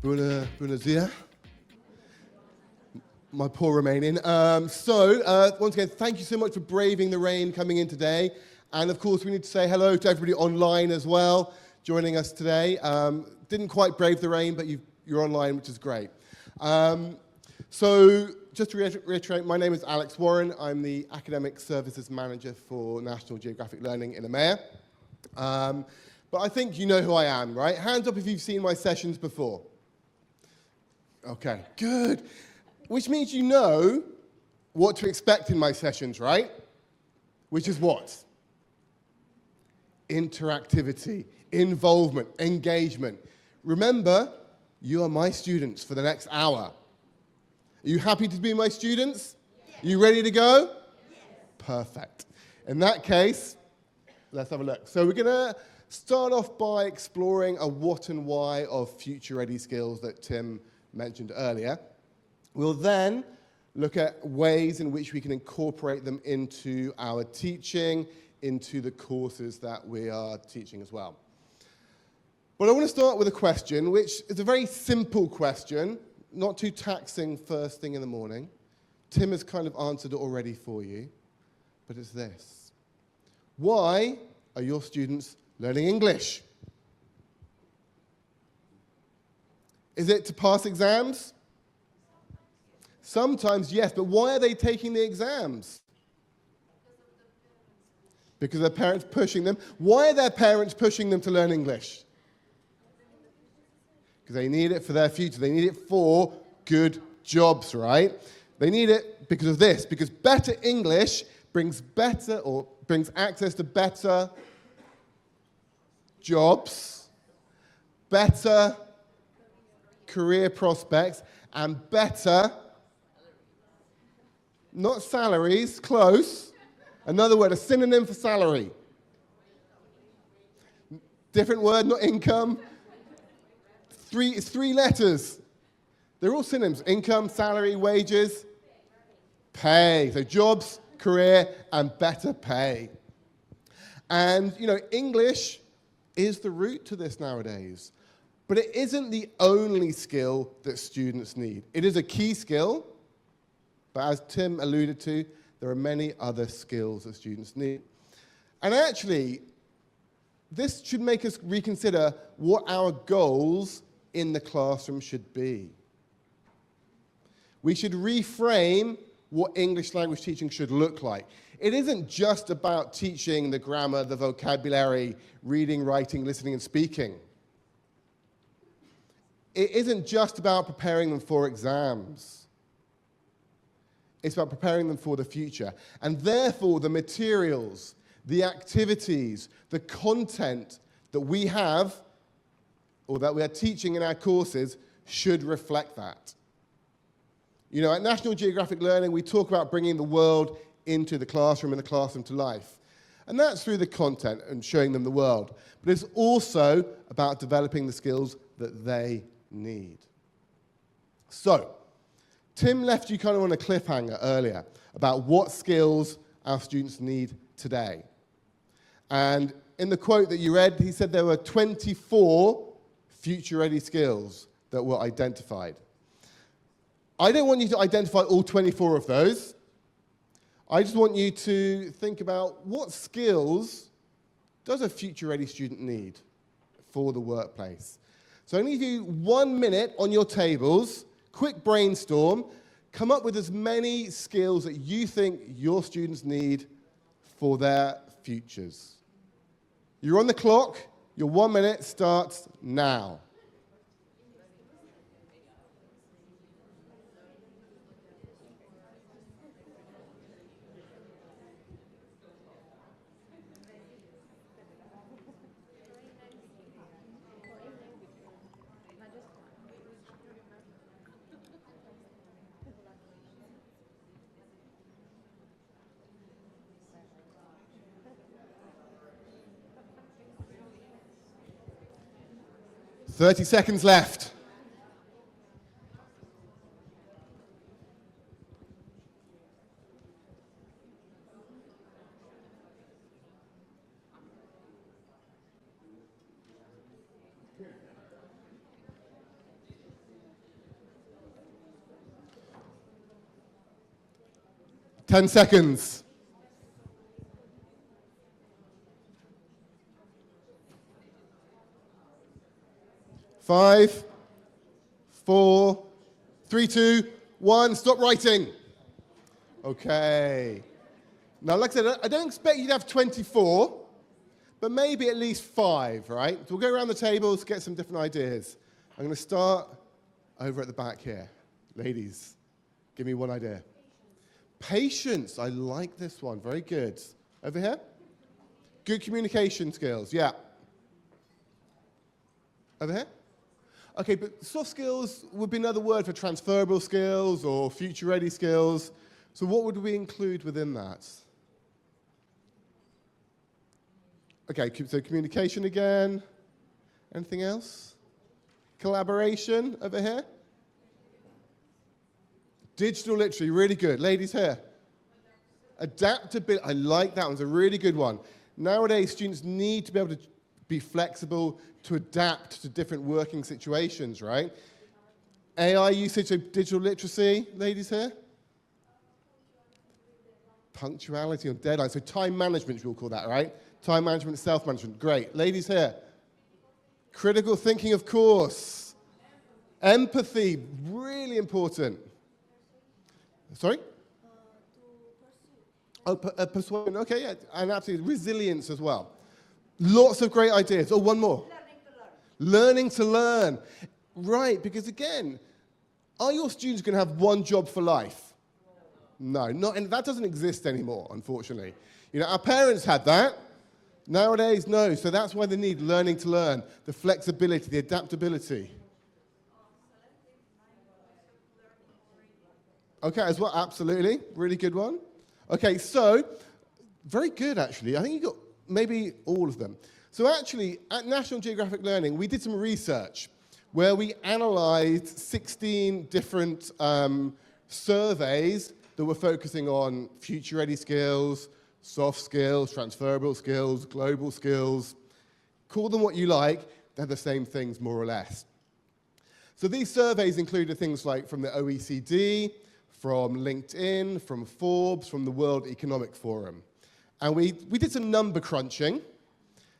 Bună ziua. My poor Romanian. Once again, thank you so much for braving the rain coming in today. And of course, we need to say hello to everybody online as well, joining us today. Didn't quite brave the rain, but you're online, which is great. Just to reiterate, my name is Alex Warren. I'm the Academic Services Manager for National Geographic Learning in EMEA. But I think you know who I am, right? Hands up if you've seen my sessions before. Okay, good. Which means you know what to expect in my sessions, right? Which is what? Interactivity, involvement, engagement. Remember, you are my students for the next hour. Are you happy to be my students? Yes. You ready to go? Yes. Perfect. In that case, let's have a look. So we're going to start off by exploring a what and why of future-ready skills that Tim mentioned earlier. We'll then look at ways in which we can incorporate them into our teaching, into the courses that we are teaching as well. But I want to start with a question, which is a very simple question, not too taxing first thing in the morning. Tim has kind of answered it already for you, but it's this. Why are your students learning English? Is it to pass exams? Sometimes, yes, but why are they taking the exams? Because their parents pushing them. Why are their parents pushing them to learn English? Because they need it for their future. They need it for good jobs, right? They need it because of this, because better English brings access to better jobs, better career prospects, and better, not salaries, close. Another word, a synonym for salary. Different word, not income. It's three letters. They're all synonyms. Income, salary, wages, pay. So jobs, career, and better pay. And, English is the root to this nowadays. But it isn't the only skill that students need. It is a key skill, but as Tim alluded to, there are many other skills that students need. And actually, this should make us reconsider what our goals in the classroom should be. We should reframe what English language teaching should look like. It isn't just about teaching the grammar, the vocabulary, reading, writing, listening, and speaking. It isn't just about preparing them for exams. It's about preparing them for the future. And therefore, the materials, the activities, the content that we have, or that we are teaching in our courses, should reflect that. At National Geographic Learning, we talk about bringing the world into the classroom and the classroom to life. And that's through the content and showing them the world. But it's also about developing the skills that they need. So, Tim left you kind of on a cliffhanger earlier about what skills our students need today. And in the quote that you read, he said there were 24 future-ready skills that were identified. I don't want you to identify all 24 of those. I just want you to think about what skills does a future-ready student need for the workplace. So I'm going to give you 1 minute on your tables, quick brainstorm, come up with as many skills that you think your students need for their futures. You're on the clock, your 1 minute starts now. Thirty seconds left. 10 seconds. 5, 4, 3, 2, 1. Stop writing. Okay. Now, like I said, I don't expect you to have 24, but maybe at least 5, right? So we'll go around the tables, get some different ideas. I'm going to start over at the back here. Ladies, give me one idea. Patience. I like this one. Very good. Over here. Good communication skills. Yeah. Over here. Okay, but soft skills would be another word for transferable skills or future-ready skills. So what would we include within that? Okay, so communication again. Anything else? Collaboration over here. Digital literacy, really good. Ladies here. Adaptability, I like that one. It's a really good one. Nowadays, students need to be able to be flexible to adapt to different working situations, right? AI usage, so digital literacy, ladies here. Punctuality on deadline, so time management, we'll call that, right? Time management, self-management, great. Ladies here. Critical thinking, of course. Empathy, really important. Sorry? Oh, persuasion, okay, yeah, and absolutely, resilience as well. Lots of great ideas. Oh, one more. Learning to learn. Right, because again, are your students going to have one job for life? No, and that doesn't exist anymore, unfortunately. You know, our parents had that. Nowadays, no. So that's why they need learning to learn, the flexibility, the adaptability. Okay, as well, absolutely. Really good one. Okay, so, very good, actually. I think you got maybe all of them. So actually, at National Geographic Learning, we did some research where we analyzed 16 different surveys that were focusing on future-ready skills, soft skills, transferable skills, global skills. Call them what you like, they're the same things, more or less. So these surveys included things like from the OECD, from LinkedIn, from Forbes, from the World Economic Forum. And we did some number crunching,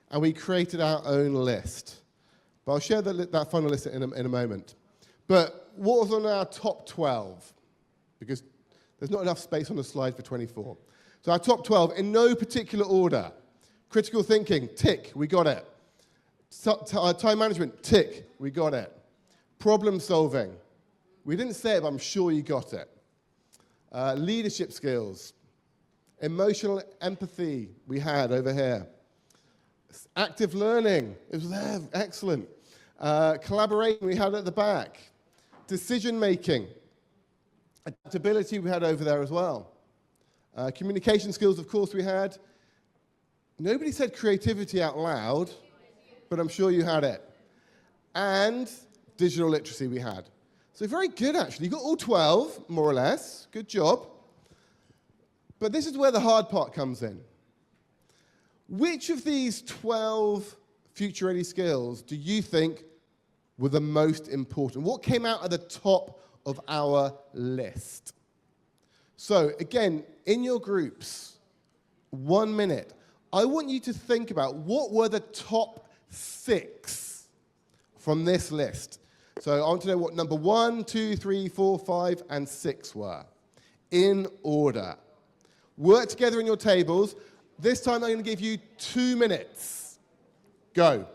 and we created our own list. But I'll share that final list in a moment. But what was on our top 12? Because there's not enough space on the slide for 24. So our top 12, in no particular order. Critical thinking, tick, we got it. Time management, tick, we got it. Problem solving, we didn't say it, but I'm sure you got it. Leadership skills. Emotional empathy, we had over here. Active learning, it was there, excellent. Collaboration, we had at the back. Decision making. Adaptability, we had over there as well. Communication skills, of course, we had. Nobody said creativity out loud, but I'm sure you had it. And digital literacy we had. So very good, actually. You got all 12, more or less. Good job. But this is where the hard part comes in. Which of these 12 future-ready skills do you think were the most important? What came out at the top of our list? So, again, in your groups, 1 minute, I want you to think about what were the top 6 from this list. So I want to know what number 1, 2, 3, 4, 5, and 6 were, in order. Work together in your tables. This time I'm going to give you 2 minutes. Go.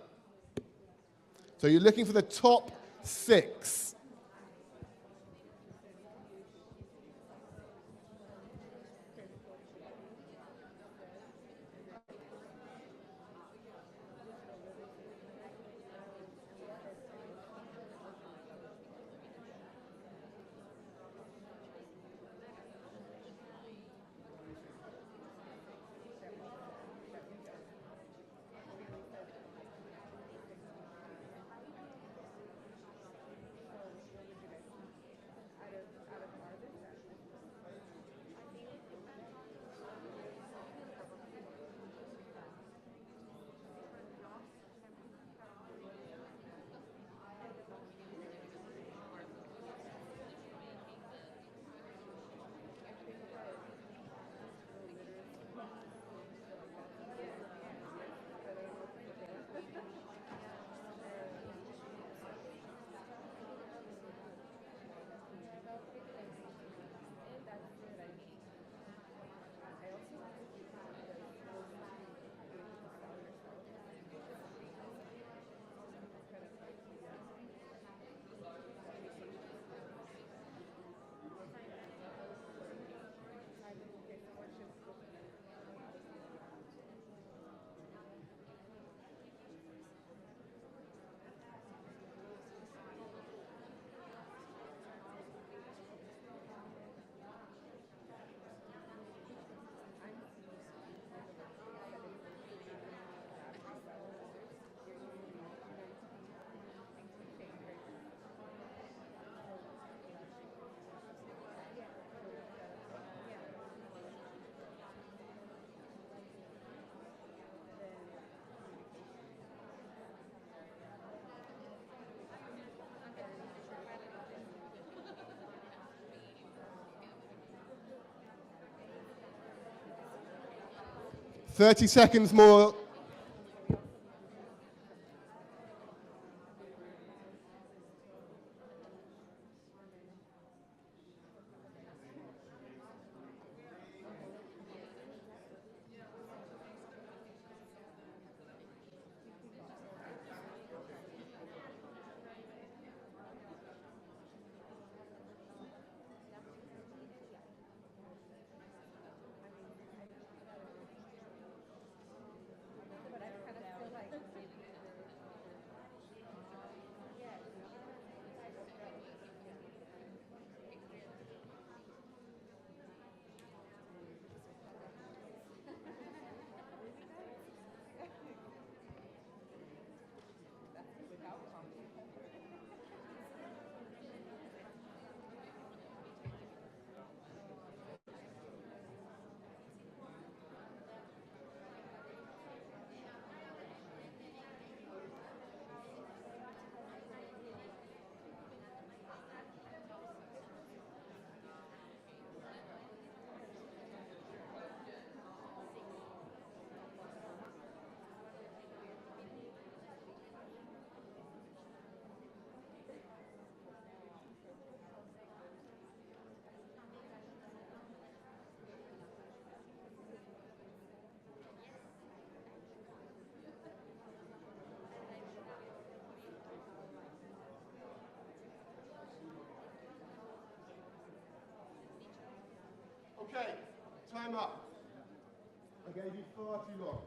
So you're looking for the top 6. 30 seconds more. Okay, time up. I gave you far too long.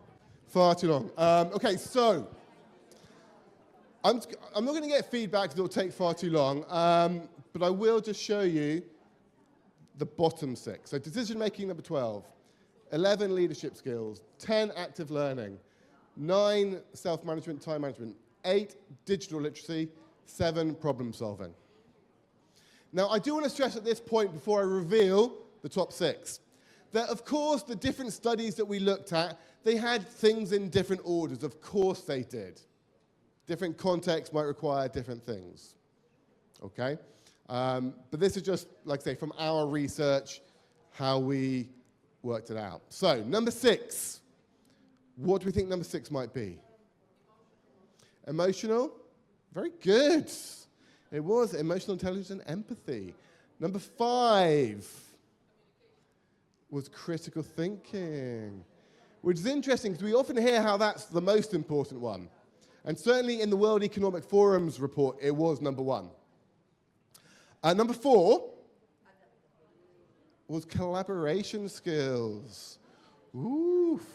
Far too long. Okay, so I'm not going to get feedback because it'll take far too long, but I will just show you the bottom 6. So decision making, number 12, 11 leadership skills, 10 active learning, 9 self-management, time management, 8 digital literacy, 7 problem solving. Now, I do want to stress at this point before I reveal the top 6 that, of course, the different studies that we looked at, they had things in different orders. Of course they did. Different contexts might require different things, okay? But this is just, like I say, from our research, how we worked it out. So, number 6. What do we think number 6 might be? Emotional? Very good. It was emotional intelligence and empathy. Number 5 was critical thinking, which is interesting because we often hear how that's the most important one. And certainly in the World Economic Forum's report, it was number 1. Number 4 was collaboration skills. Oof.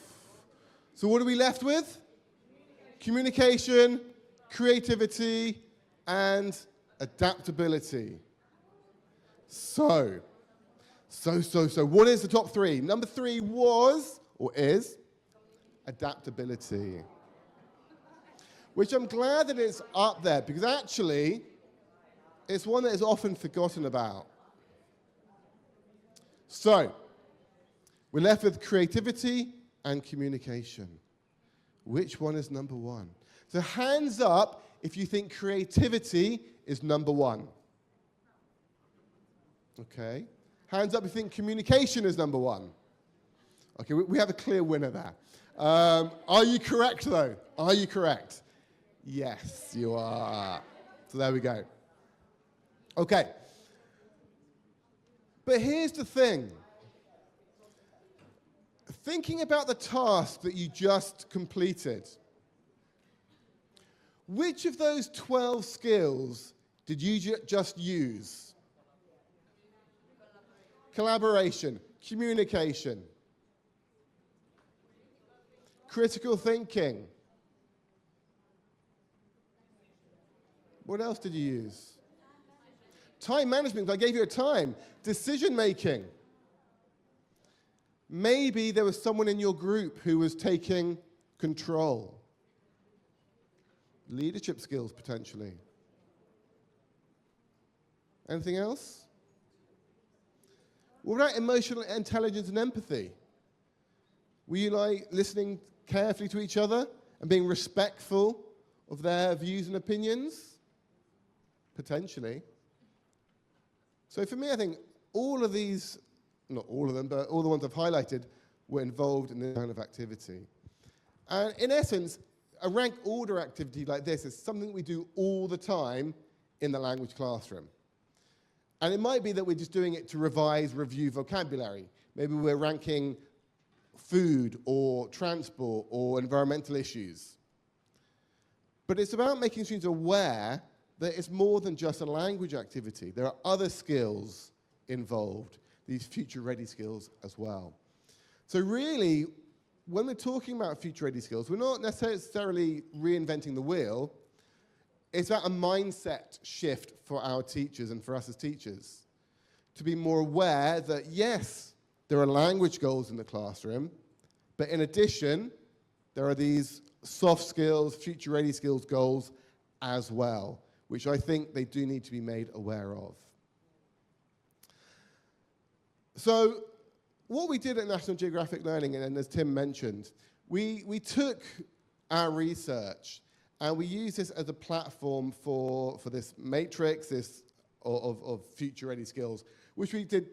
So what are we left with? Communication, creativity, and adaptability. So, what is the top 3? Number 3 was, or is, adaptability. Which I'm glad that it's up there, because actually, it's one that is often forgotten about. So, we're left with creativity and communication. Which one is number 1? So hands up if you think creativity is number 1. Okay. Hands up if you think communication is number 1. Okay, we have a clear winner there. Are you correct, though? Are you correct? Yes, you are. So there we go. Okay. But here's the thing. Thinking about the task that you just completed, which of those 12 skills did you just use? Collaboration, communication, critical thinking. What else did you use? Time management, I gave you a time. Decision making. Maybe there was someone in your group who was taking control. Leadership skills, potentially. Anything else? What about emotional intelligence and empathy? Were you like listening carefully to each other and being respectful of their views and opinions? Potentially. So for me, I think all of these, not all of them, but all the ones I've highlighted, were involved in this kind of activity. And in essence, a rank order activity like this is something we do all the time in the language classroom. And it might be that we're just doing it to revise, review vocabulary. Maybe we're ranking food or transport or environmental issues. But it's about making students aware that it's more than just a language activity. There are other skills involved, these future-ready skills as well. So really, when we're talking about future-ready skills, we're not necessarily reinventing the wheel. It's about a mindset shift for our teachers and for us as teachers to be more aware that, yes, there are language goals in the classroom, but in addition, there are these soft skills, future-ready skills goals as well, which I think they do need to be made aware of. So what we did at National Geographic Learning, and as Tim mentioned, we took our research and we used this as a platform for this matrix of future-ready skills, which we did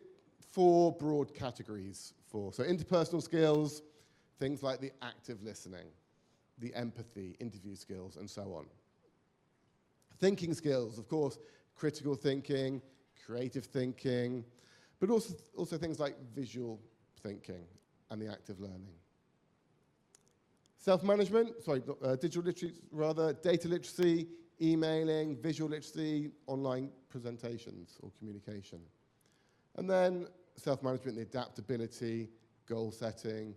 4 broad categories for. So interpersonal skills, things like the active listening, the empathy, interview skills, and so on. Thinking skills, of course, critical thinking, creative thinking, but also things like visual thinking and the active learning. Self-management, digital literacy rather, data literacy, emailing, visual literacy, online presentations or communication. And then self-management, the adaptability, goal setting,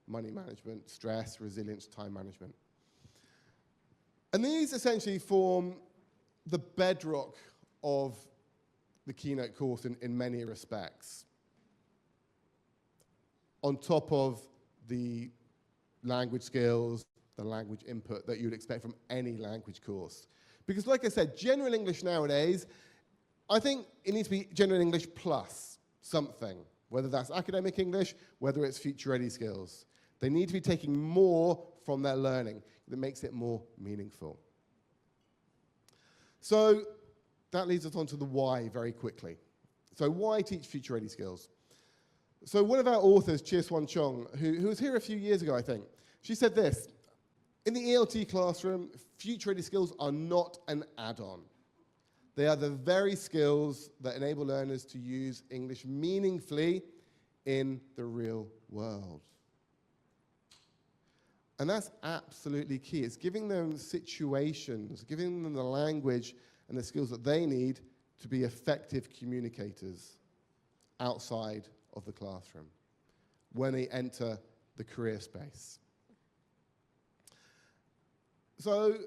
money management, stress, resilience, time management. And these essentially form the bedrock of the Keynote course in many respects, on top of the language skills, the language input that you'd expect from any language course. Because like I said, general English nowadays, I think it needs to be general English plus something, whether that's academic English, whether it's future-ready skills. They need to be taking more from their learning that makes it more meaningful. So that leads us on to the why very quickly. So why teach future-ready skills? So one of our authors, Chie-Swan Chong, who was here a few years ago, I think, she said this: in the ELT classroom, future-ready skills are not an add-on. They are the very skills that enable learners to use English meaningfully in the real world. And that's absolutely key. It's giving them situations, giving them the language and the skills that they need to be effective communicators outside of the classroom when they enter the career space. So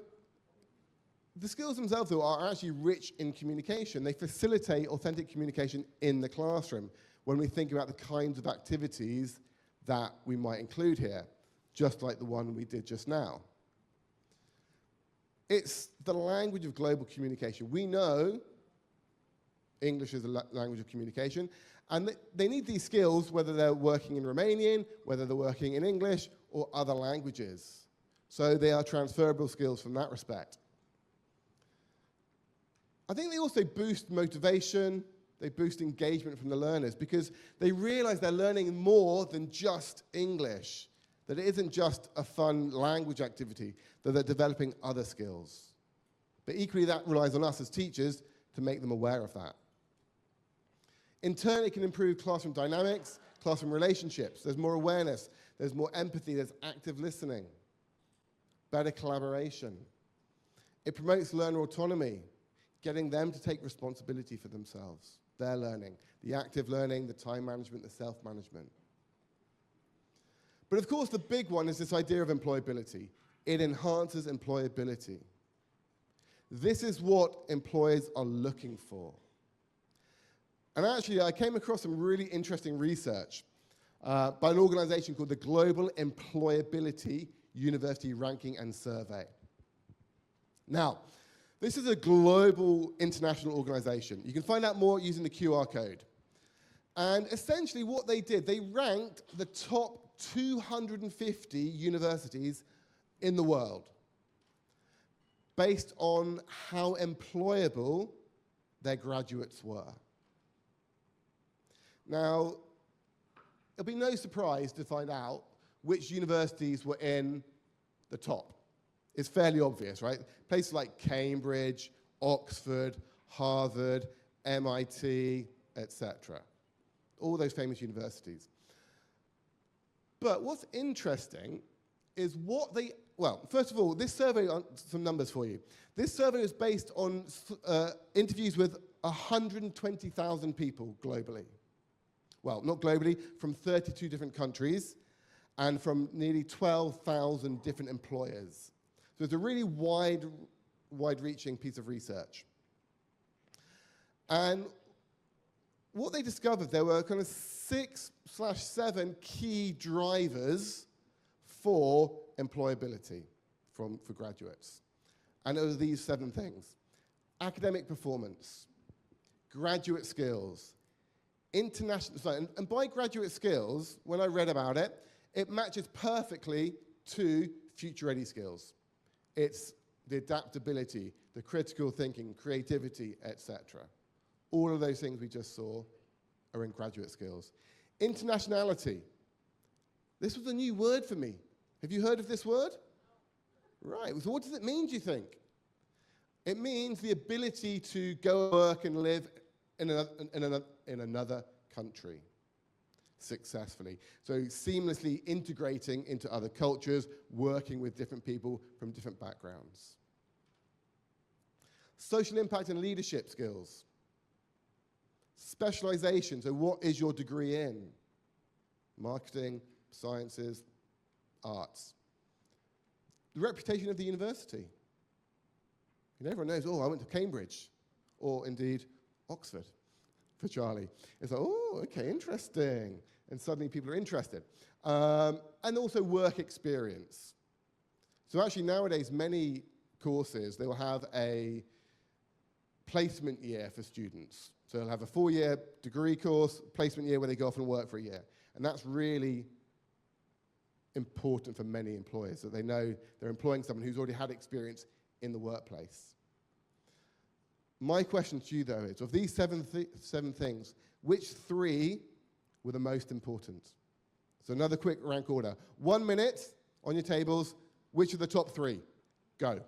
the skills themselves, though, are actually rich in communication. They facilitate authentic communication in the classroom when we think about the kinds of activities that we might include here, just like the one we did just now. It's the language of global communication. We know English is a language of communication, and they need these skills whether they're working in Romanian, whether they're working in English, or other languages. So they are transferable skills from that respect. I think they also boost motivation, they boost engagement from the learners because they realize they're learning more than just English, that it isn't just a fun language activity, that they're developing other skills. But equally, that relies on us as teachers to make them aware of that. In turn, it can improve classroom dynamics, classroom relationships. There's more awareness, there's more empathy, there's active listening, better collaboration. It promotes learner autonomy, getting them to take responsibility for themselves, their learning, the active learning, the time management, the self-management. But of course, the big one is this idea of employability. It enhances employability. This is what employers are looking for. And actually, I came across some really interesting research by an organization called the Global Employability University Ranking and Survey. Now, this is a global international organization. You can find out more using the QR code. And essentially what they did, they ranked the top 250 universities in the world based on how employable their graduates were. Now, it'll be no surprise to find out which universities were in the top. It's fairly obvious, right? Places like Cambridge, Oxford, Harvard, MIT, etc. All those famous universities. But what's interesting is what they, well, first of all, this survey, some numbers for you. This survey is based on interviews with 120,000 people globally. Well, not globally, from 32 different countries and from nearly 12,000 different employers. So it's a really wide-reaching piece of research. And what they discovered, there were kind of 6/7 key drivers for employability for graduates. And it was these 7 things: academic performance, graduate skills, international, and by graduate skills, when I read about it, it matches perfectly to future-ready skills. It's the adaptability, the critical thinking, creativity, etc. All of those things we just saw are in graduate skills. Internationality. This was a new word for me. Have you heard of this word? Right. So what does it mean, do you think? It means the ability to go work and live in another country successfully. So seamlessly integrating into other cultures, working with different people from different backgrounds. Social impact and leadership skills. Specialization, so what is your degree in? Marketing, sciences, arts. The reputation of the university. You know, everyone knows, oh, I went to Cambridge, or indeed Oxford for Charlie. It's like, oh, okay, interesting. And suddenly people are interested. And also work experience. So actually nowadays, many courses, they will have a placement year for students. So they'll have a 4-year degree course, placement year where they go off and work for a year. And that's really important for many employers, that they know they're employing someone who's already had experience in the workplace. My question to you, though, is, of these seven things, which 3 were the most important? So another quick rank order. 1 minute on your tables. Which are the top 3? Go.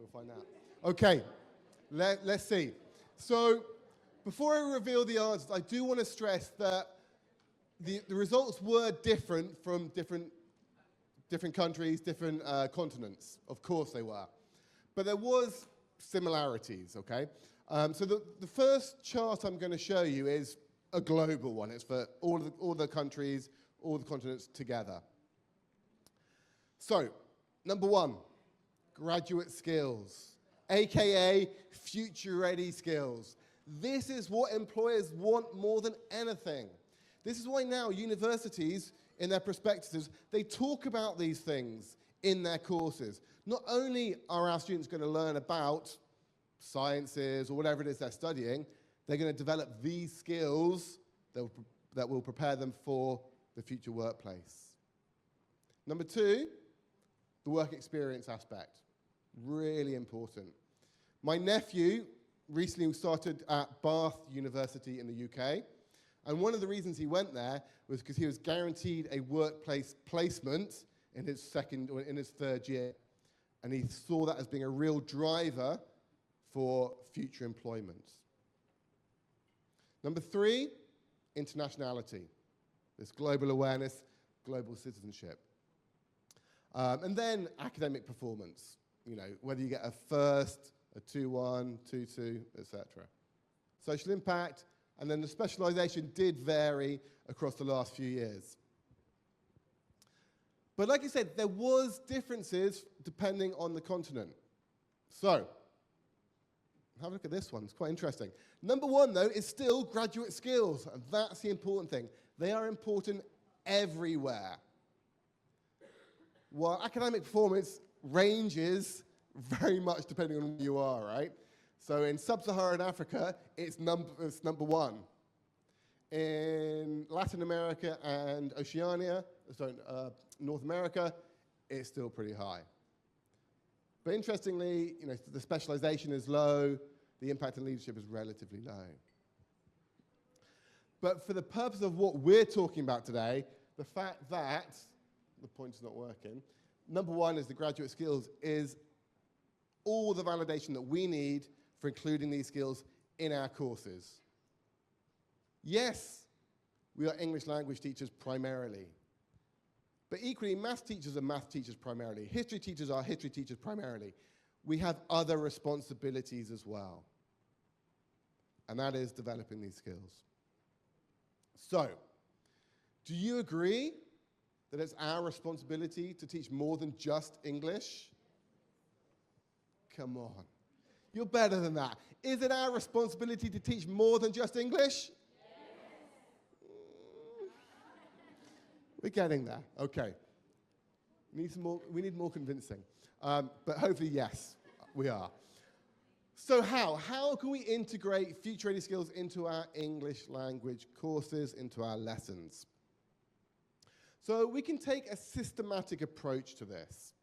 We'll find out. Okay, let's see. So before I reveal the answers, I do want to stress that the results were different from different countries, different continents. Of course they were. But there was similarities, okay? So the first chart I'm going to show you is a global one. It's for all the countries, all the continents together. So, number one, graduate skills, AKA future-ready skills. This is what employers want more than anything. This is why now universities, in their prospectuses, they talk about these things in their courses. Not only are our students going to learn about sciences or whatever it is they're studying, they're going to develop these skills that will prepare them for the future workplace. Number two, the work experience aspect. Really important. My nephew recently started at Bath University in the UK, and one of the reasons he went there was because he was guaranteed a workplace placement in his third year, and he saw that as being a real driver for future employment. Number three, internationality. This global awareness, global citizenship. And then academic performance. You know, whether you get a first, a 2-1, 2-2, etc. Social impact, and then the specialization did vary across the last few years. But like I said, there was differences depending on the continent. So, have a look at this one, it's quite interesting. Number one, though, is still graduate skills, and that's the important thing. They are important everywhere. While academic performance ranges very much depending on where you are, right? So in sub-Saharan Africa, it's number one. In Latin America and Oceania, North America, it's still pretty high. But interestingly, you know, the specialization is low, the impact on leadership is relatively low. But for the purpose of what we're talking about today, the fact that, the pointer's not working, number one is the graduate skills is all the validation that we need for including these skills in our courses. Yes, we are English language teachers primarily. But equally, math teachers are math teachers primarily. History teachers are history teachers primarily. We have other responsibilities as well. And that is developing these skills. So, do you agree that it's our responsibility to teach more than just English? Come on. You're better than that. Is it our responsibility to teach more than just English? We're getting there. Okay. We need more convincing. But hopefully, yes, we are. So how? How can we integrate future-ready skills into our English language courses, into our lessons? So we can take a systematic approach to this,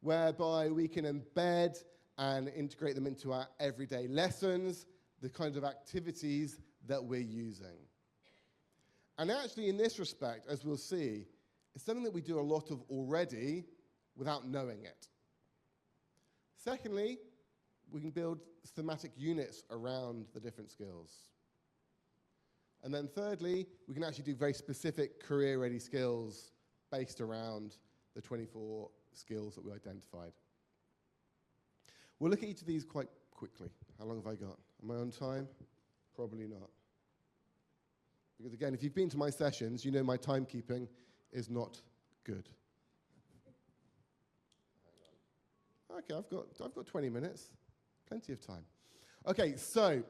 whereby we can embed and integrate them into our everyday lessons, the kind of activities that we're using. And actually, in this respect, as we'll see, it's something that we do a lot of already without knowing it. Secondly, we can build thematic units around the different skills. And then thirdly, we can actually do very specific career-ready skills based around the 24 skills that we identified. We'll look at each of these quite quickly. How long have I got? Am I on time? Probably not. Because again, if you've been to my sessions, you know my timekeeping is not good. Okay, I've got 20 minutes. Plenty of time. Okay, so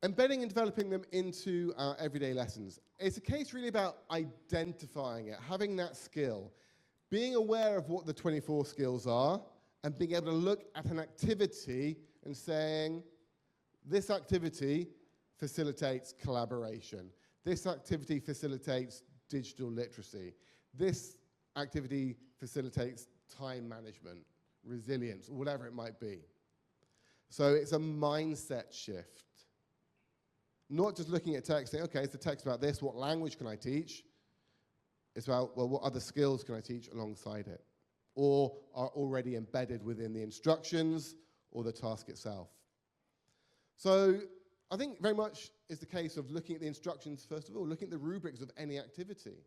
embedding and developing them into our everyday lessons. It's a case really about identifying it, having that skill, being aware of what the 24 skills are, and being able to look at an activity and saying, this activity facilitates collaboration. This activity facilitates digital literacy. This activity facilitates time management, resilience, whatever it might be. So it's a mindset shift. Not just looking at text, saying, okay, it's a text about this, what language can I teach? It's about, well, what other skills can I teach alongside it? or are already embedded within the instructions or the task itself. So I think very much is the case of looking at the instructions, first of all, looking at the rubrics of any activity.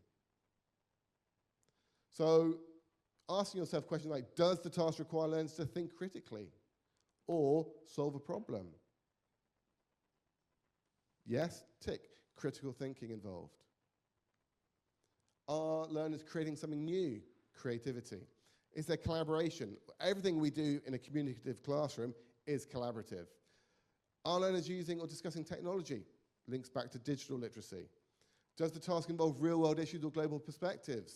So asking yourself questions like, does the task require learners to think critically or solve a problem? Yes, tick, critical thinking involved. Are learners creating something new? Creativity. Is there collaboration? Everything we do in a communicative classroom is collaborative. Are learners using or discussing technology? Links back to digital literacy. Does the task involve real-world issues or global perspectives?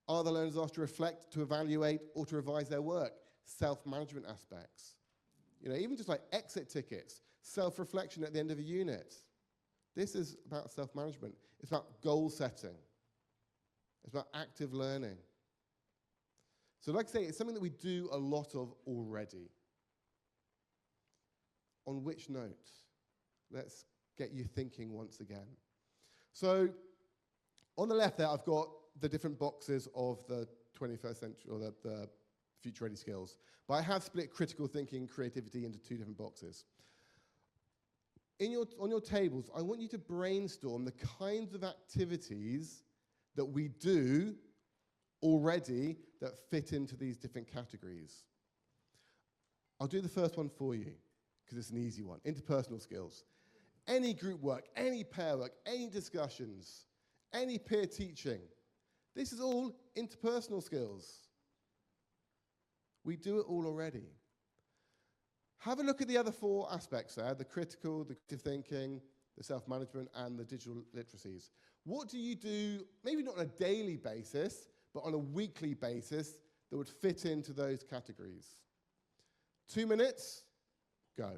Are the learners asked to reflect, to evaluate, or to revise their work? Self-management aspects. You know, even just like exit tickets, self-reflection at the end of a unit. This is about self-management. It's about goal setting. It's about active learning. So like I say, it's something that we do a lot of already. On which note? Let's get you thinking once again. So on the left there, I've got the different boxes of the 21st century, or the future-ready skills. But I have split critical thinking and creativity into two different boxes. On your tables, I want you to brainstorm the kinds of activities that we do already that fit into these different categories. I'll do the first one for you, because it's an easy one. Interpersonal skills. Any group work, any pair work, any discussions, any peer teaching. This is all interpersonal skills. We do it all already. Have a look at the other four aspects there, the critical, the creative thinking, the self-management, and the digital literacies. What do you do, maybe not on a daily basis, but on a weekly basis that would fit into those categories? 2 minutes, go.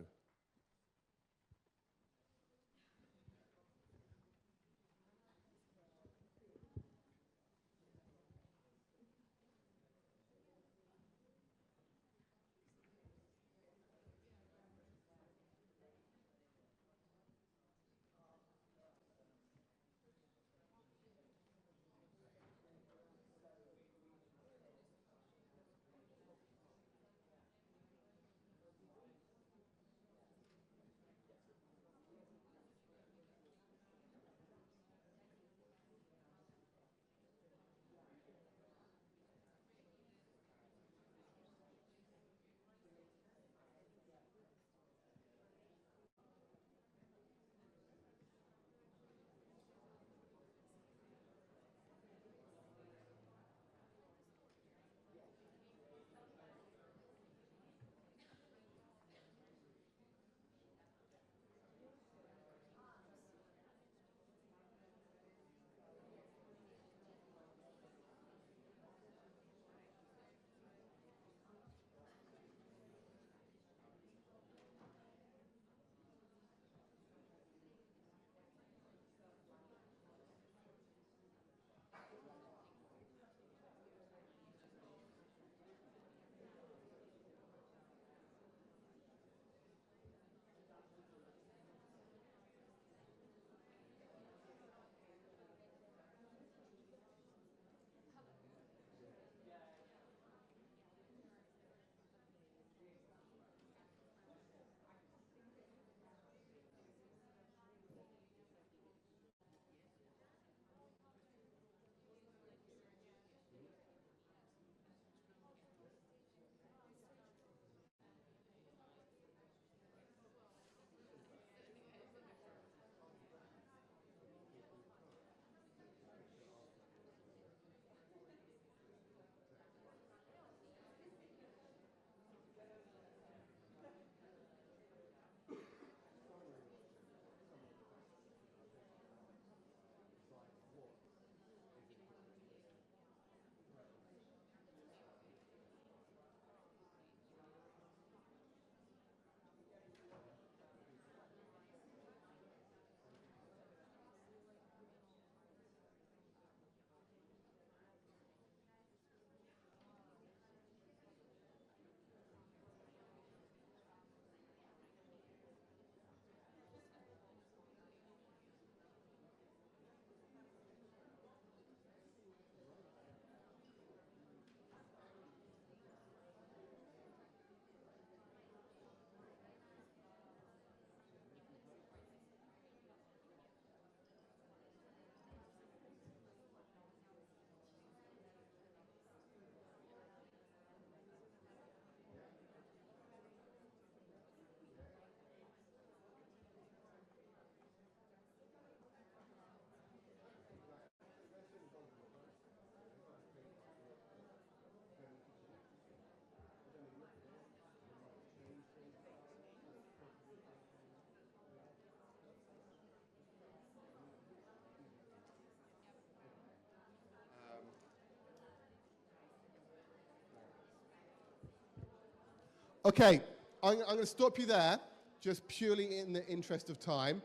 Okay, I'm going to stop you there, just purely in the interest of time.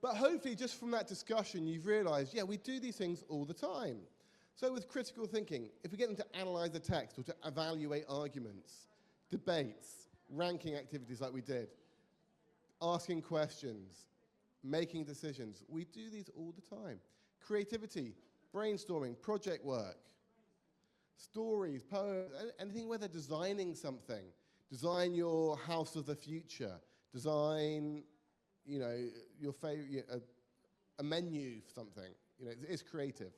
But hopefully, just from that discussion, you've realized, yeah, we do these things all the time. So with critical thinking, if we get them to analyze the text or to evaluate arguments, debates, ranking activities like we did, asking questions, making decisions, we do these all the time. Creativity, brainstorming, project work, stories, poems, anything where they're designing something. Design your house of the future. Design, your favorite, a menu for something. It's creative.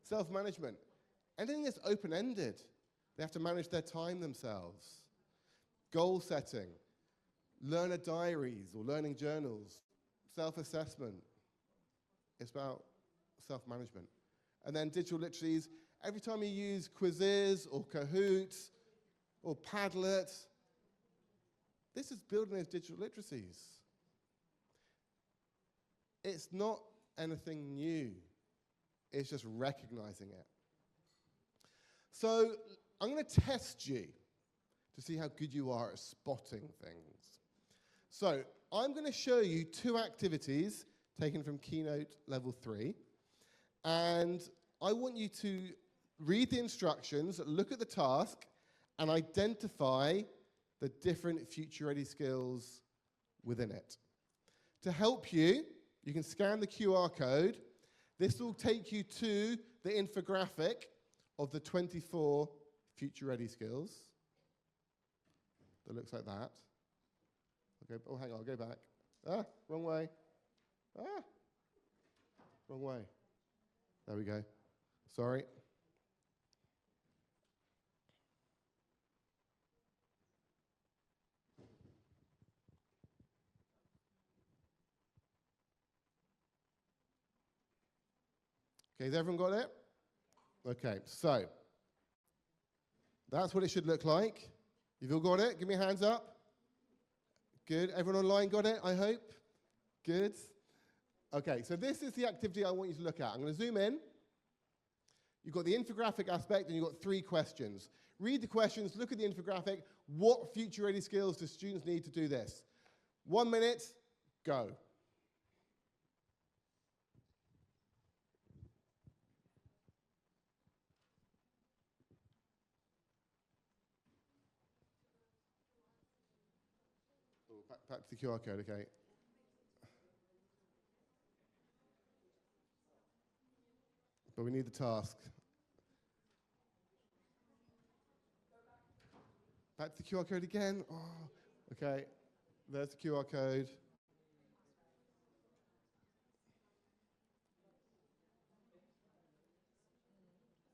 Self-management. Anything that's open-ended. They have to manage their time themselves. Goal setting. Learner diaries or learning journals. Self-assessment. It's about self-management. And then digital literacies. Every time you use Quizzes or Kahoot or Padlet, this is building those digital literacies. It's not anything new. It's just recognizing it. So I'm going to test you to see how good you are at spotting things. So I'm going to show you 2 activities taken from Keynote Level 3. And I want you to read the instructions, look at the task, and identify the different future-ready skills within it. To help you, you can scan the QR code. This will take you to the infographic of the 24 future-ready skills. That looks like that. Oh, hang on, I'll go back. Wrong way. Wrong way. There we go. Sorry. Okay, has everyone got it? Okay, so that's what it should look like. You've all got it? Give me a hands up. Good. Everyone online got it, I hope? Good. Okay, so this is the activity I want you to look at. I'm going to zoom in. You've got the infographic aspect, and you've got 3 questions. Read the questions, look at the infographic. What future-ready skills do students need to do this? 1 minute, go. Oh, back to the QR code, okay. But we need the task. Back to the QR code again. Oh, okay. There's the QR code.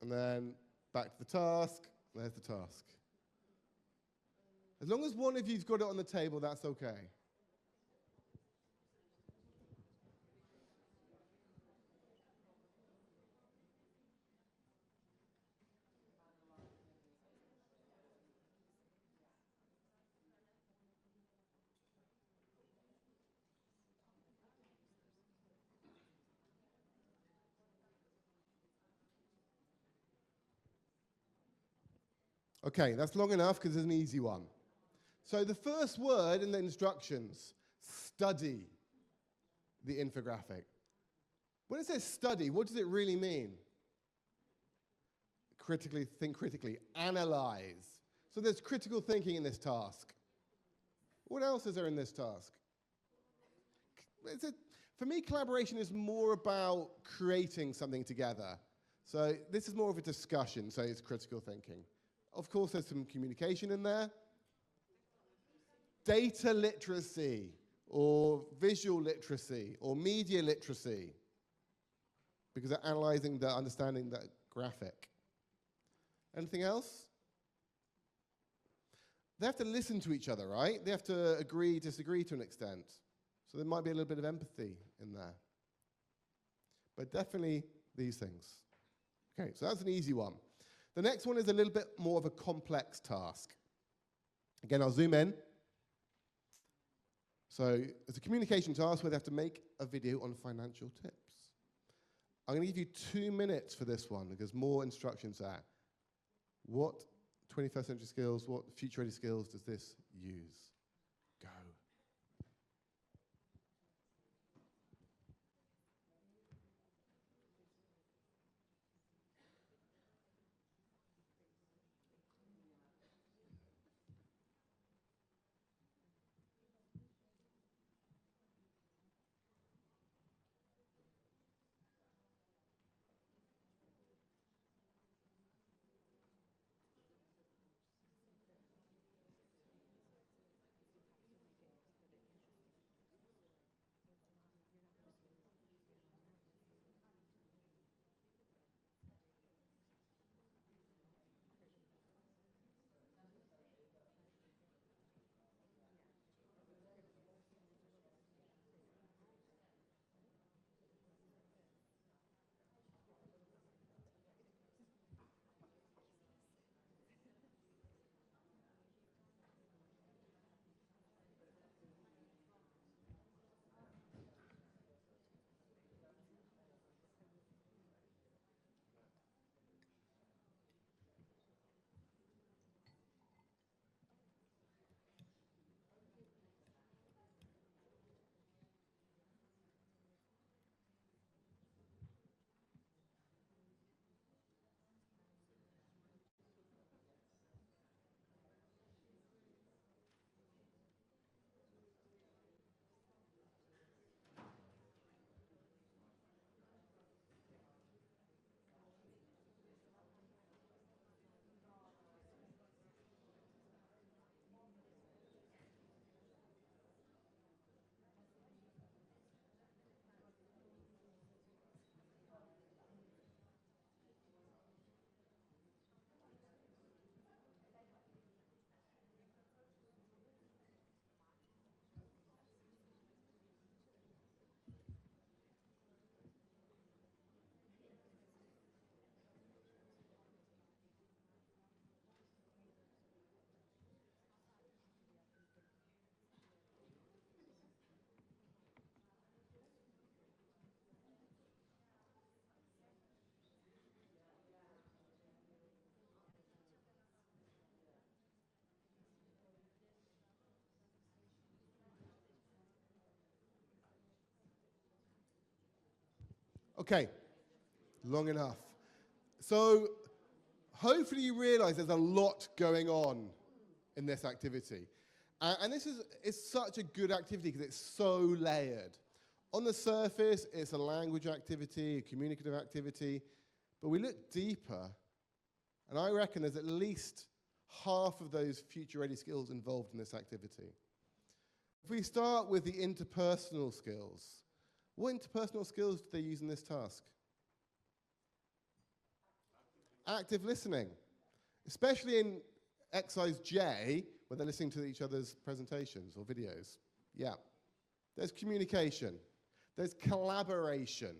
And then back to the task. There's the task. As long as one of you's got it on the table, that's okay. Okay, that's long enough because it's an easy one. So the first word in the instructions, study the infographic. When it says study, what does it really mean? Critically, think critically, analyze. So there's critical thinking in this task. What else is there in this task? For me, collaboration is more about creating something together. So this is more of a discussion, so it's critical thinking. Of course, there's some communication in there. Data literacy, or visual literacy, or media literacy, because they're analyzing the understanding that graphic. Anything else? They have to listen to each other, right? They have to agree, disagree to an extent. So there might be a little bit of empathy in there. But definitely these things. Okay, so that's an easy one. The next one is a little bit more of a complex task. Again, I'll zoom in. So it's a communication task where they have to make a video on financial tips. I'm going to give you 2 minutes for this one because more instructions there. What 21st century skills, what future-ready skills does this use? Go. Okay, long enough. So hopefully you realize there's a lot going on in this activity. And this is such a good activity because it's so layered. On the surface, it's a language activity, a communicative activity, but we look deeper, and I reckon there's at least half of those future-ready skills involved in this activity. If we start with the interpersonal skills, what interpersonal skills do they use in this task? Active listening, especially in exercise J, when they're listening to each other's presentations or videos. Yeah. There's communication. There's collaboration,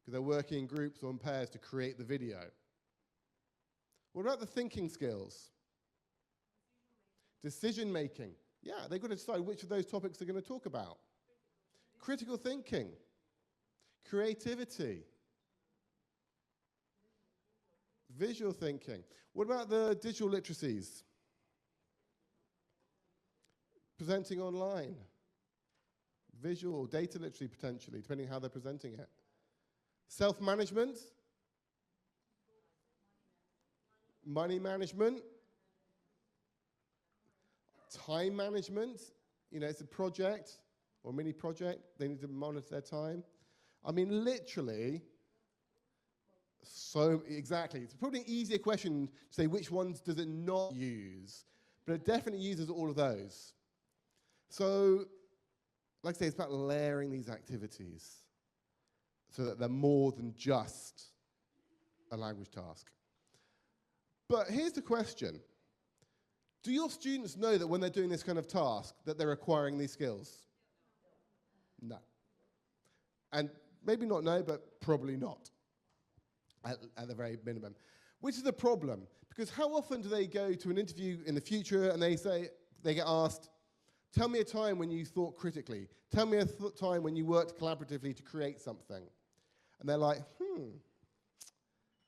because they're working in groups or in pairs to create the video. What about the thinking skills? Decision making. Yeah, they've got to decide which of those topics they're going to talk about. Critical thinking. Creativity. Visual thinking. What about the digital literacies? Presenting online. Visual or data literacy, potentially, depending on how they're presenting it. Self-management. Money management. Time management. You know, it's a project or a mini project. They need to monitor their time. I mean, literally, so exactly. It's probably an easier question to say which ones does it not use, but it definitely uses all of those. So, like I say, it's about layering these activities so that they're more than just a language task. But here's the question. Do your students know that when they're doing this kind of task that they're acquiring these skills? No. And maybe not no, but probably not at the very minimum. Which is a problem, because how often do they go to an interview in the future and they get asked, tell me a time when you thought critically. Tell me a time when you worked collaboratively to create something. And they're like,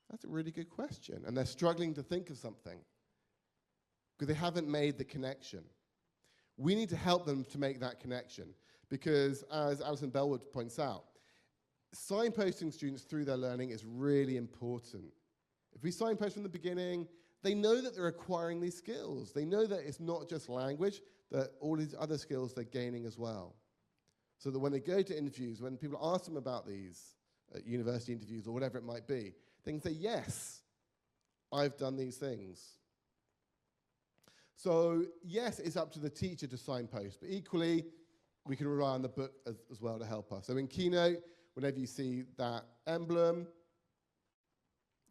that's a really good question. And they're struggling to think of something. because they haven't made the connection. We need to help them to make that connection because, as Alison Bellwood points out, signposting students through their learning is really important. If we signpost from the beginning, they know that they're acquiring these skills. They know that it's not just language, that all these other skills they're gaining as well. So that when they go to interviews, when people ask them about these university interviews or whatever it might be, they can say, yes, I've done these things. So yes, it's up to the teacher to signpost, but equally, we can rely on the book as well to help us. So in Keynote, whenever you see that emblem,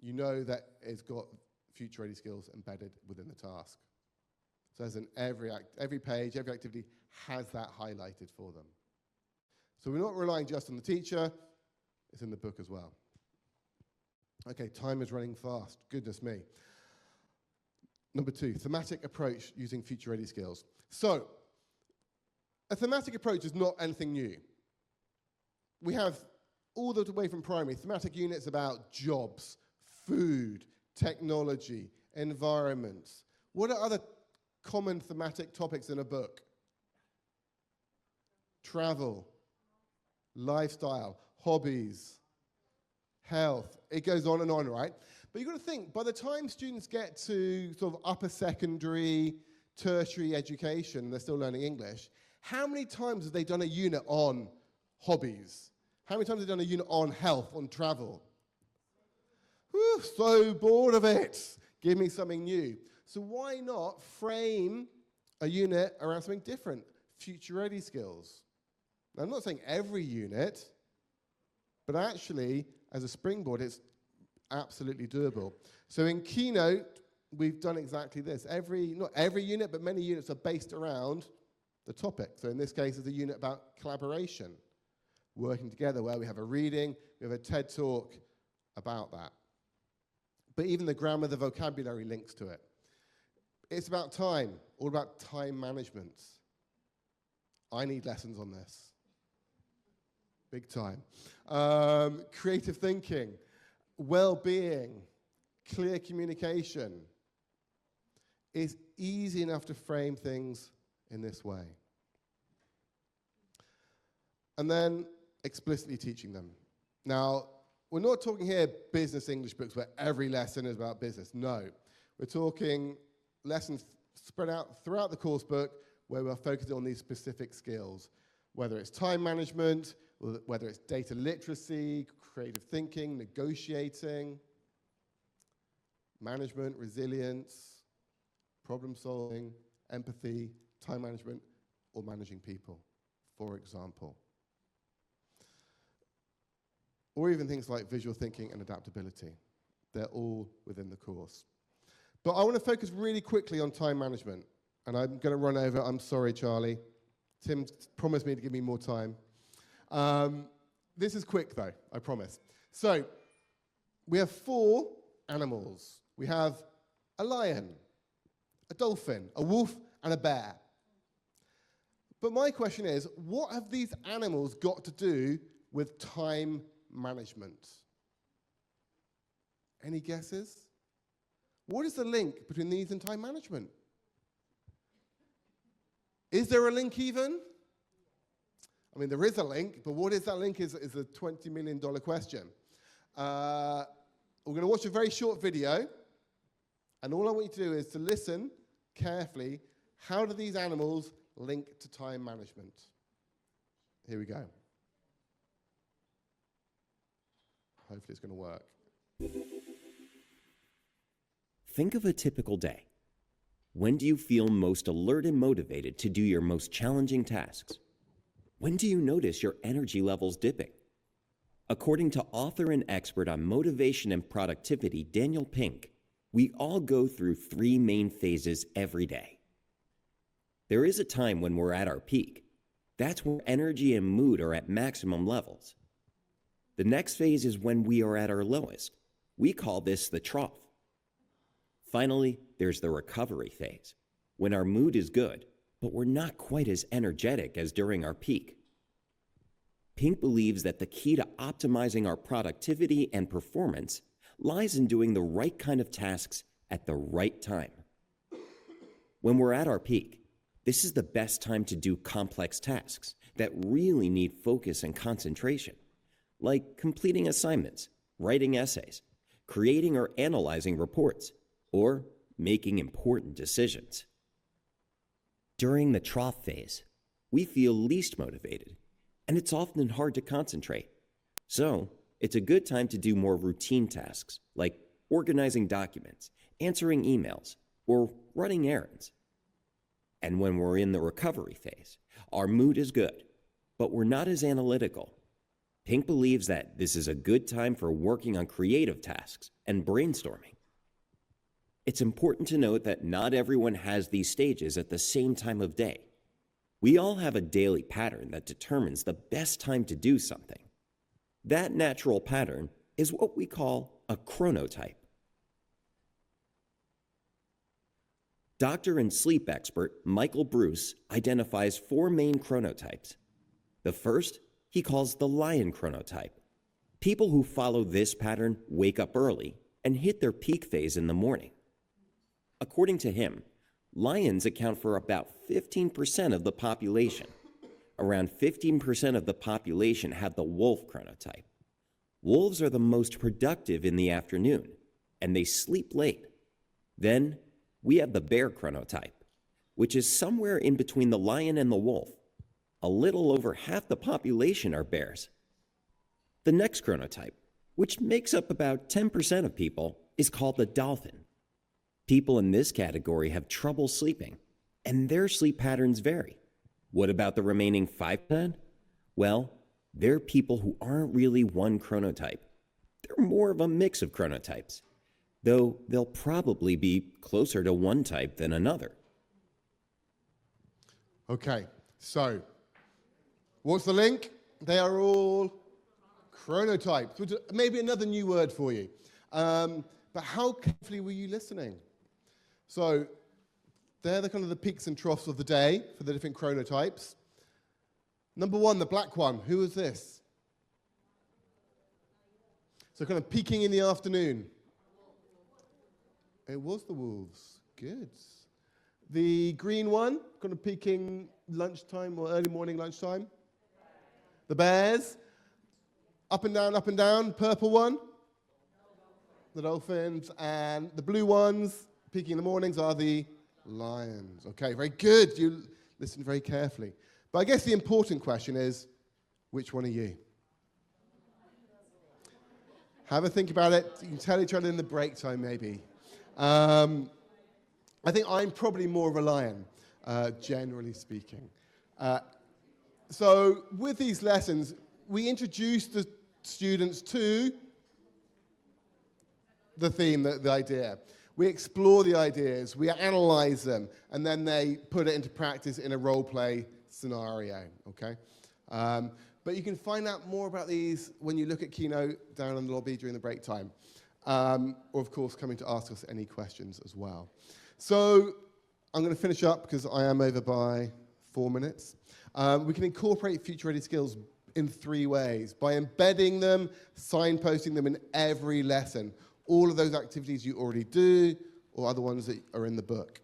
you know that it's got future-ready skills embedded within the task. So as in every page, every activity has that highlighted for them. So we're not relying just on the teacher, it's in the book as well. Okay, time is running fast, goodness me. Number 2, thematic approach using future-ready skills. So, a thematic approach is not anything new. We have, all the way from primary, thematic units about jobs, food, technology, environments. What are other common thematic topics in a book? Travel, lifestyle, hobbies, health. It goes on and on, right? But you've got to think, by the time students get to sort of upper secondary, tertiary education, they're still learning English, how many times have they done a unit on hobbies? How many times have they done a unit on health, on travel? Whew, so bored of it. Give me something new. So why not frame a unit around something different? Future-ready skills. Now, I'm not saying every unit, but actually, as a springboard, it's absolutely doable. So in Keynote, we've done exactly this. Not every unit, but many units are based around the topic. So in this case, it's a unit about collaboration, working together, where we have a reading, we have a TED Talk about that. But even the grammar, the vocabulary links to it. It's about time, all about time management. I need lessons on this. Big time. Creative thinking, well-being, clear communication. It's easy enough to frame things in this way. And then explicitly teaching them. Now, we're not talking here business English books where every lesson is about business. No. We're talking lessons spread out throughout the course book where we're focusing on these specific skills, whether it's time management, whether it's data literacy, creative thinking, negotiating, management, resilience, problem solving, empathy, time management, or managing people, for example. Or even things like visual thinking and adaptability. They're all within the course. But I want to focus really quickly on time management. And I'm going to run over. I'm sorry, Charlie. Tim promised me to give me more time. This is quick, though, I promise. So we have 4 animals. We have a lion, a dolphin, a wolf, and a bear. But my question is, what have these animals got to do with time management? Any guesses? What is the link between these and time management? Is there a link even? I mean, there is a link, but what is that link is a $20 million question. We're going to watch a very short video, and all I want you to do is to listen carefully. How do these animals link to time management? Here we go. Hopefully it's going to work. Think of a typical day. When do you feel most alert and motivated to do your most challenging tasks? When do you notice your energy levels dipping? According to author and expert on motivation and productivity, Daniel Pink, we all go through 3 main phases every day. There is a time when we're at our peak. That's when energy and mood are at maximum levels. The next phase is when we are at our lowest. We call this the trough. Finally, there's the recovery phase, when our mood is good, but we're not quite as energetic as during our peak. Pink believes that the key to optimizing our productivity and performance lies in doing the right kind of tasks at the right time. When we're at our peak, this is the best time to do complex tasks that really need focus and concentration, like completing assignments, writing essays, creating or analyzing reports, or making important decisions. During the trough phase, we feel least motivated, and it's often hard to concentrate. So, it's a good time to do more routine tasks like organizing documents, answering emails, or running errands. And when we're in the recovery phase, our mood is good, but we're not as analytical. Pink believes that this is a good time for working on creative tasks and brainstorming. It's important to note that not everyone has these stages at the same time of day. We all have a daily pattern that determines the best time to do something. That natural pattern is what we call a chronotype. Doctor and sleep expert Michael Bruce identifies 4 main chronotypes. The first he calls the lion chronotype. People who follow this pattern wake up early and hit their peak phase in the morning. According to him, lions account for about 15% of the population. Around 15% of the population have the wolf chronotype. Wolves are the most productive in the afternoon, and they sleep late. Then, we have the bear chronotype, which is somewhere in between the lion and the wolf. A little over half the population are bears. The next chronotype, which makes up about 10% of people, is called the dolphin. People in this category have trouble sleeping, and their sleep patterns vary. What about the remaining 5%? Well, they're people who aren't really one chronotype. They're more of a mix of chronotypes, though they'll probably be closer to one type than another. Okay, so what's the link? They are all chronotypes, which is maybe another new word for you. But how carefully were you listening? So they're the kind of the peaks and troughs of the day for the different chronotypes. Number 1, the black one. Who is this? So kind of peaking in the afternoon. It was the wolves. Good. The green one, kind of peaking lunchtime or early morning lunchtime. The bears. Up and down. Purple one. The dolphins. And the blue ones, peaking in the mornings, are the lions. Okay, very good. You listen very carefully. But I guess the important question is, which one are you? Have a think about it. You can tell each other in the break time, maybe. I think I'm probably more of a lion, generally speaking. So with these lessons, we introduce the students to the theme, the idea. We explore the ideas, we analyze them, and then they put it into practice in a role play scenario, okay? But you can find out more about these when you look at Keynote down in the lobby during the break time. Or, of course, coming to ask us any questions as well. So I'm going to finish up because I am over by 4 minutes. We can incorporate future-ready skills in 3 ways. By embedding them, signposting them in every lesson. All of those activities you already do, or other ones that are in the book.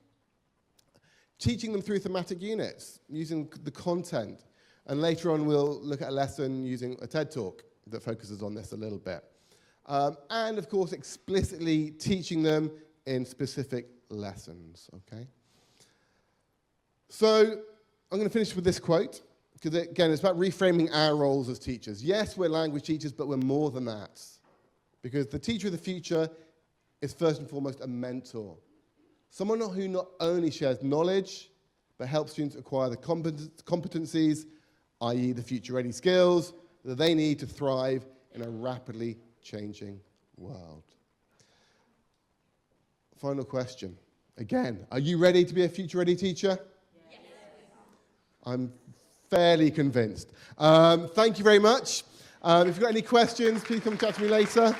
Teaching them through thematic units, using the content. And later on, we'll look at a lesson using a TED Talk that focuses on this a little bit. And, of course, explicitly teaching them in specific lessons, okay? So I'm going to finish with this quote, because, again, it's about reframing our roles as teachers. Yes, we're language teachers, but we're more than that. Because the teacher of the future is first and foremost a mentor. Someone who not only shares knowledge, but helps students acquire the competencies, i.e. the future-ready skills, that they need to thrive in a rapidly changing world. Final question. Again, are you ready to be a future-ready teacher? Yes. I'm fairly convinced. Thank you very much. If you've got any questions, please come chat to me later.